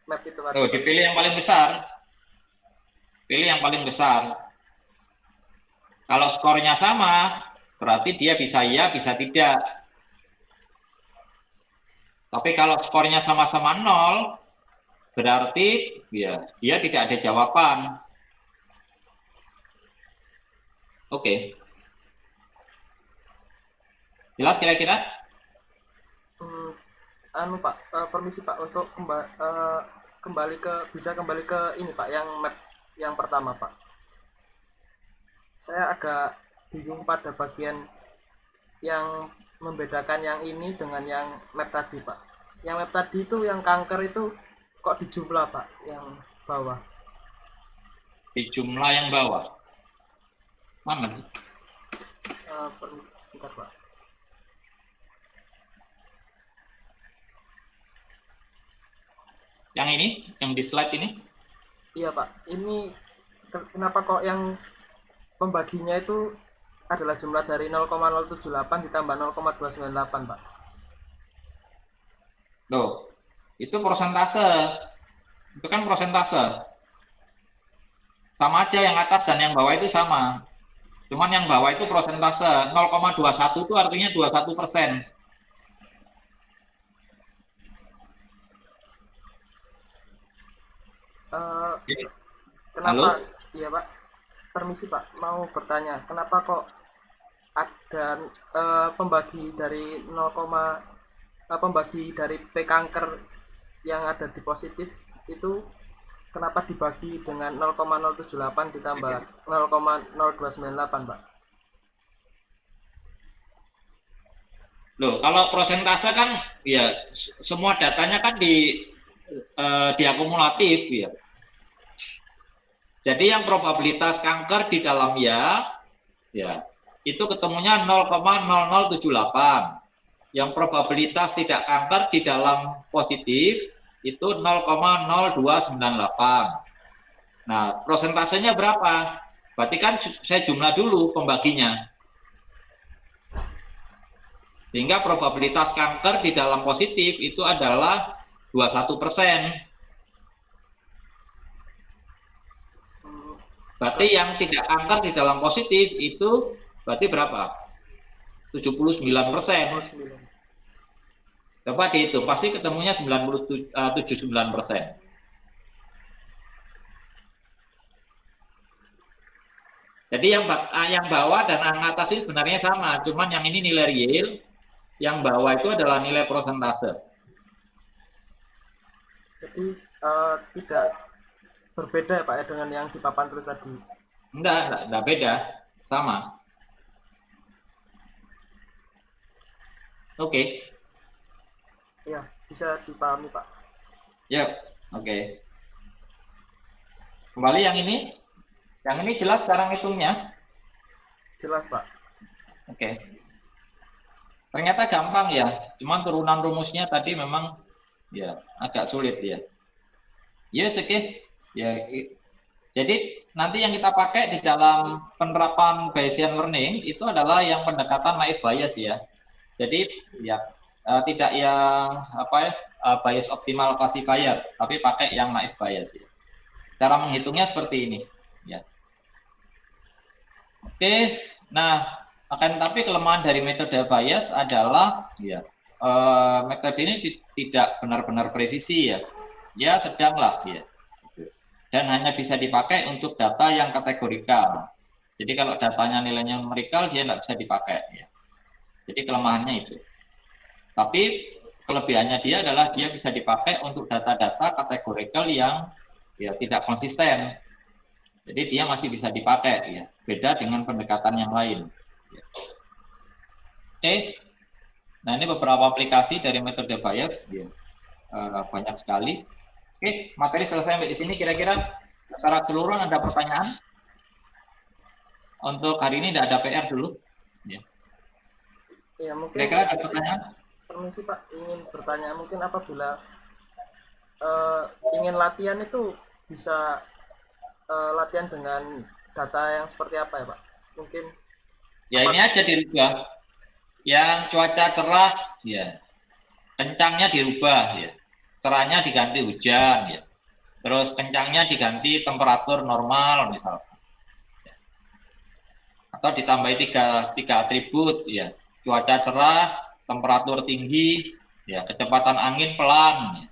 map itu tadi? Oh, dipilih yang paling besar. Pilih yang paling besar. Kalau skornya sama, berarti dia bisa iya, bisa tidak. Tapi kalau skornya sama-sama 0, berarti ya dia tidak ada jawaban. Oke. Jelas kira-kira? Pak, permisi Pak, untuk kembali ke ini Pak, yang map yang pertama Pak. Saya agak bingung pada bagian yang membedakan yang ini dengan yang map tadi Pak. Yang map tadi itu yang kanker itu kok di jumlah Pak, yang bawah. Di jumlah yang bawah. Mana? Bentar Pak. Yang ini, yang di slide ini? Iya Pak, ini kenapa kok yang pembaginya itu adalah jumlah dari 0,078 ditambah 0,298 Pak? Loh, itu persentase. Itu kan persentase. Sama aja yang atas dan yang bawah itu sama. Cuman yang bawah itu persentase. 0,21 itu artinya 21%. Kenapa? Halo? Iya Pak, permisi Pak, mau bertanya, kenapa kok ada pembagi dari pembagi dari P kanker yang ada di positif itu kenapa dibagi dengan 0,078 ditambah 0,0298 Pak? Loh, kalau persentase kan ya semua datanya kan diakumulatif ya. Jadi yang probabilitas kanker di dalam ya itu ketemunya 0,0078. Yang probabilitas tidak kanker di dalam positif itu 0,0298. Nah, persentasenya berapa? Berarti kan saya jumlah dulu pembaginya. Sehingga probabilitas kanker di dalam positif itu adalah 21%. Berarti yang tidak kanker di dalam positif itu berarti berapa? 79%. Coba dihitung, pasti ketemunya 79%. Jadi yang bawah dan yang atas ini sebenarnya sama, cuman yang ini nilai real, yang bawah itu adalah nilai persentase. Jadi tidak berbeda ya Pak ya dengan yang di papan tulis tadi? Enggak beda, sama. Oke. Ya, bisa dipahami Pak. Ya, oke. Kembali yang ini. Yang ini jelas sekarang hitungnya? Jelas Pak. Oke. Ternyata gampang ya, cuman turunan rumusnya tadi memang ya agak sulit ya. Yes, oke. Ya, jadi nanti yang kita pakai di dalam penerapan Bayesian learning itu adalah yang pendekatan naive bias ya. Jadi ya tidak yang bias optimal classifier, tapi pakai yang naive bias ya. Cara menghitungnya seperti ini ya. Oke, nah akan tapi kelemahan dari metode bias adalah ya metode ini tidak benar-benar presisi ya. Ya sedanglah ya. Dan hanya bisa dipakai untuk data yang kategorikal. Jadi kalau datanya nilainya numerikal dia tidak bisa dipakai ya. Jadi kelemahannya itu. Tapi kelebihannya dia adalah dia bisa dipakai untuk data-data kategorikal yang ya tidak konsisten. Jadi dia masih bisa dipakai ya. Beda dengan pendekatan yang lain. Ya. Oke. Nah, ini beberapa aplikasi dari metode bias ya. Banyak sekali. Oke, materi selesai sampai di sini. Kira-kira secara keseluruhan ada pertanyaan? Untuk hari ini tidak ada PR dulu. Ya. Ya, mungkin Kira-kira ada pertanyaan? Permisi Pak, ingin bertanya mungkin apabila ingin latihan itu bisa latihan dengan data yang seperti apa ya Pak? Mungkin Ya ini aja dirubah. Yang cuaca cerah, ya kencangnya dirubah ya. Cerahnya diganti hujan ya. Terus kencangnya diganti temperatur normal misalnya. Atau ditambahi tiga atribut ya. Cuaca cerah, temperatur tinggi, ya kecepatan angin pelan. Ya.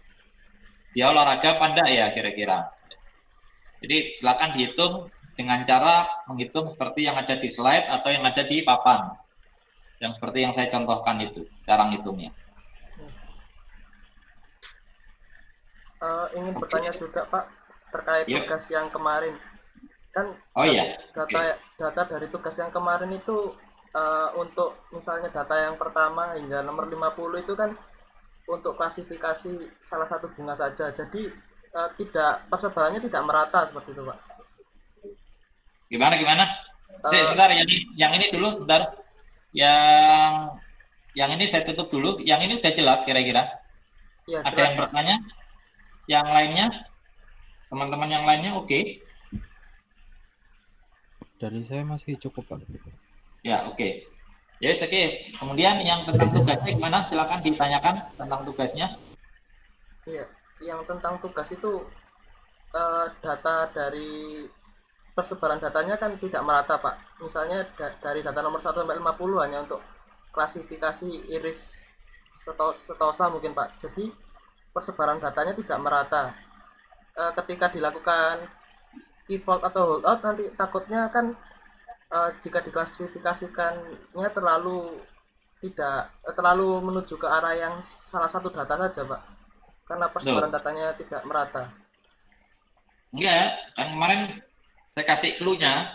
Dia olahraga apa ya kira-kira. Jadi silakan dihitung dengan cara menghitung seperti yang ada di slide atau yang ada di papan. Yang seperti yang saya contohkan itu, cara menghitungnya. ingin bertanya juga Pak terkait tugas yang kemarin. Kan data dari tugas yang kemarin itu untuk misalnya data yang pertama hingga nomor 50 itu kan untuk klasifikasi salah satu bunga saja. Jadi persebarannya tidak merata seperti itu Pak. Gimana? Sebentar, yang ini dulu, sebentar. Yang ini saya tutup dulu. Yang ini udah jelas kira-kira. Ya, ada jelas, yang bertanya? Yang lainnya? Teman-teman yang lainnya oke? Dari saya masih cukup Pak. Ya, oke. Yes, oke. Kemudian yang tentang tugasnya gimana? Silakan ditanyakan tentang tugasnya. Iya, yang tentang tugas itu data dari persebaran datanya kan tidak merata Pak. Misalnya dari data nomor 1 sampai 50 hanya untuk klasifikasi iris setosa mungkin Pak. Jadi persebaran datanya tidak merata. Ketika dilakukan key vault atau holdout nanti takutnya kan jika diklasifikasikannya terlalu menuju ke arah yang salah satu data saja Pak. Karena persebaran datanya tidak merata. Enggak, kan kemarin saya kasih clue-nya.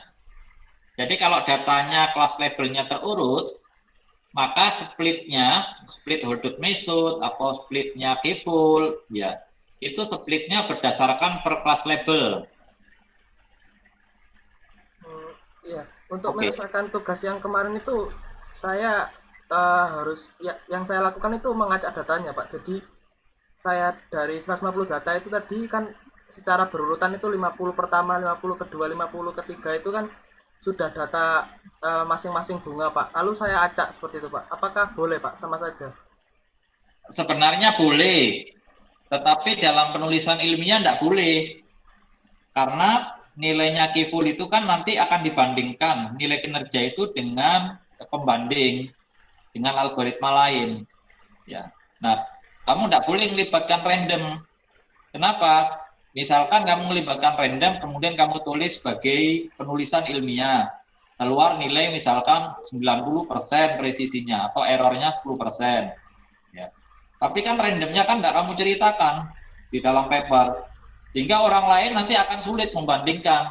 Jadi kalau datanya kelas labelnya terurut, maka split holdout method atau splitnya keyfold, ya itu splitnya berdasarkan per kelas label. Iya, untuk menyelesaikan tugas yang kemarin itu saya yang saya lakukan itu mengacak datanya Pak. Jadi saya dari 150 data itu tadi kan secara berurutan itu 50 pertama, 50 kedua, 50 ketiga itu kan sudah data masing-masing bunga Pak. Lalu saya acak seperti itu Pak. Apakah boleh Pak? Sama saja. Sebenarnya boleh, tetapi dalam penulisan ilmiah tidak boleh. Karena nilainya keyfold itu kan nanti akan dibandingkan nilai kinerja itu dengan pembanding dengan algoritma lain. Ya. Nah, kamu tidak boleh melibatkan random. Kenapa? Misalkan kamu melibatkan random, kemudian kamu tulis sebagai penulisan ilmiah. Keluar nilai misalkan 90% presisinya atau errornya 10%. Ya. Tapi kan randomnya kan tidak kamu ceritakan di dalam paper. Sehingga orang lain nanti akan sulit membandingkan.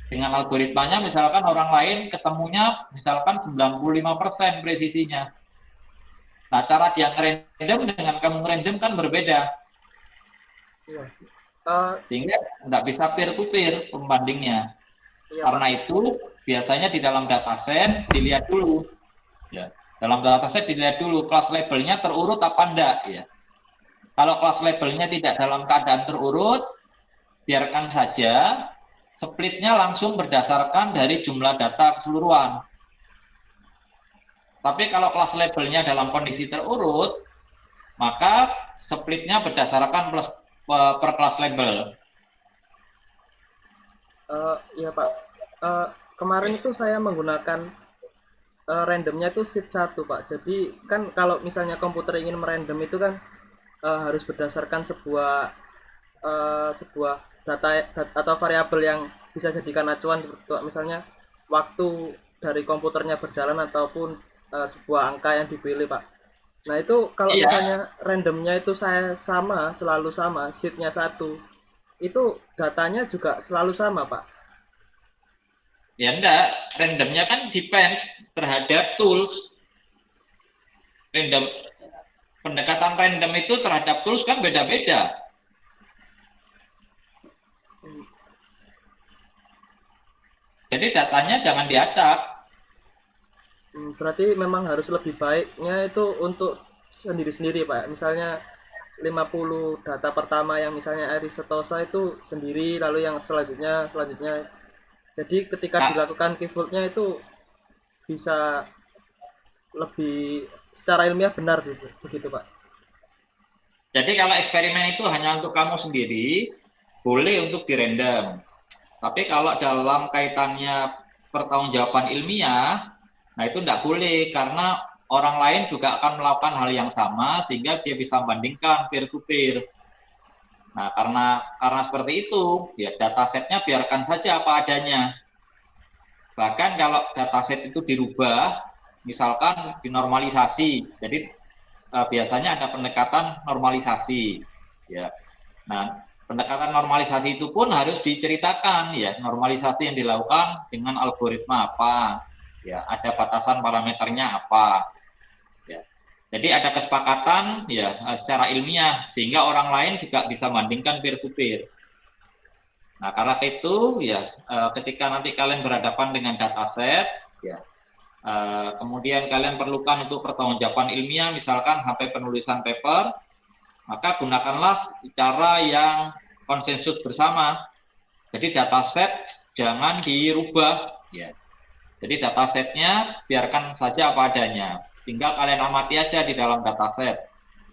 Dengan algoritmanya misalkan orang lain ketemunya misalkan 95% presisinya. Nah, cara dia ngerandom dengan kamu ngerandom kan berbeda. Iya. Sehingga tidak bisa peer-to-peer pembandingnya. Iya, karena Pak. Itu biasanya di dalam dataset dilihat dulu. Ya, dalam dataset dilihat dulu kelas labelnya terurut apa enggak ya. Kalau kelas labelnya tidak dalam keadaan terurut, biarkan saja, splitnya langsung berdasarkan dari jumlah data keseluruhan. Tapi kalau kelas labelnya dalam kondisi terurut, maka splitnya berdasarkan per kelas label. Iya Pak. Kemarin itu saya menggunakan randomnya itu sheet 1 Pak. Jadi kan kalau misalnya komputer ingin merandom itu kan harus berdasarkan sebuah data atau variabel yang bisa jadikan acuan seperti itu, Pak. Misalnya waktu dari komputernya berjalan ataupun sebuah angka yang dipilih Pak. Nah itu kalau Iya, misalnya randomnya itu saya sama, selalu sama, sheetnya 1, itu datanya juga selalu sama Pak. ya enggak. Randomnya kan depends terhadap tools. Random, pendekatan random itu terhadap tools kan beda-beda. Hmm, Jadi datanya jangan diacak. Berarti memang harus lebih baiknya itu untuk sendiri-sendiri Pak. Misalnya 50 data pertama yang misalnya Aristotela itu sendiri, lalu yang selanjutnya. Jadi ketika Nah, dilakukan keywordnya itu bisa lebih secara ilmiah benar gitu, begitu Pak. jadi kalau eksperimen itu hanya untuk kamu sendiri, boleh untuk dirandom. Tapi kalau dalam kaitannya pertanggungjawaban ilmiah, nah itu tidak boleh karena orang lain juga akan melakukan hal yang sama sehingga dia bisa membandingkan peer to peer. Nah, karena seperti itu, ya datasetnya biarkan saja apa adanya. Bahkan kalau dataset itu dirubah, misalkan dinormalisasi, jadi biasanya ada pendekatan normalisasi. Ya, nah pendekatan normalisasi itu pun harus diceritakan ya, normalisasi yang dilakukan dengan algoritma apa, ya ada batasan parameternya apa. Ya. Jadi ada kesepakatan ya secara ilmiah sehingga orang lain juga bisa bandingkan peer to peer. Nah, karena itu ya ketika nanti kalian berhadapan dengan dataset, ya kemudian kalian perlukan untuk pertanggungjawaban ilmiah, misalkan sampai penulisan paper, maka gunakanlah cara yang konsensus bersama. Jadi dataset jangan dirubah, ya. Jadi datasetnya biarkan saja apa adanya. Tinggal kalian amati aja di dalam dataset.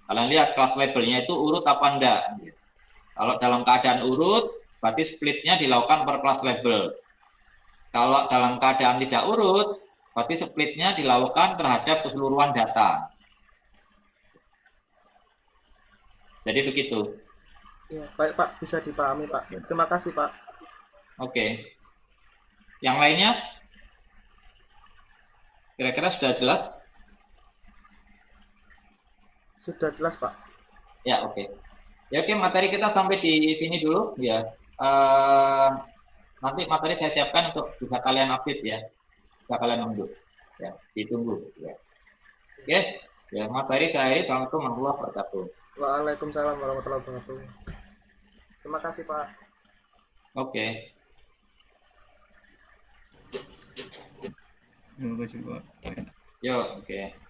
Kalian lihat kelas labelnya itu urut apa enggak. Kalau dalam keadaan urut, berarti splitnya dilakukan per kelas label. Kalau dalam keadaan tidak urut, berarti splitnya dilakukan terhadap keseluruhan data. Jadi begitu. Ya, baik Pak, bisa dipahami Pak. Terima kasih Pak. Oke. Yang lainnya, kira-kira sudah jelas? Sudah jelas Pak. Ya, oke. Ya, oke, materi kita sampai di sini dulu. Ya, eh, nanti materi saya siapkan untuk bisa kalian update ya, bisa kalian unduh. Ya, ditunggu. Ya. Oke, ya materi saya. Assalamualaikum warahmatullahi wabarakatuh. Waalaikumsalam warahmatullahi wabarakatuh. Terima kasih Pak. Oke. Terima kasih Pak. Yuk, oke.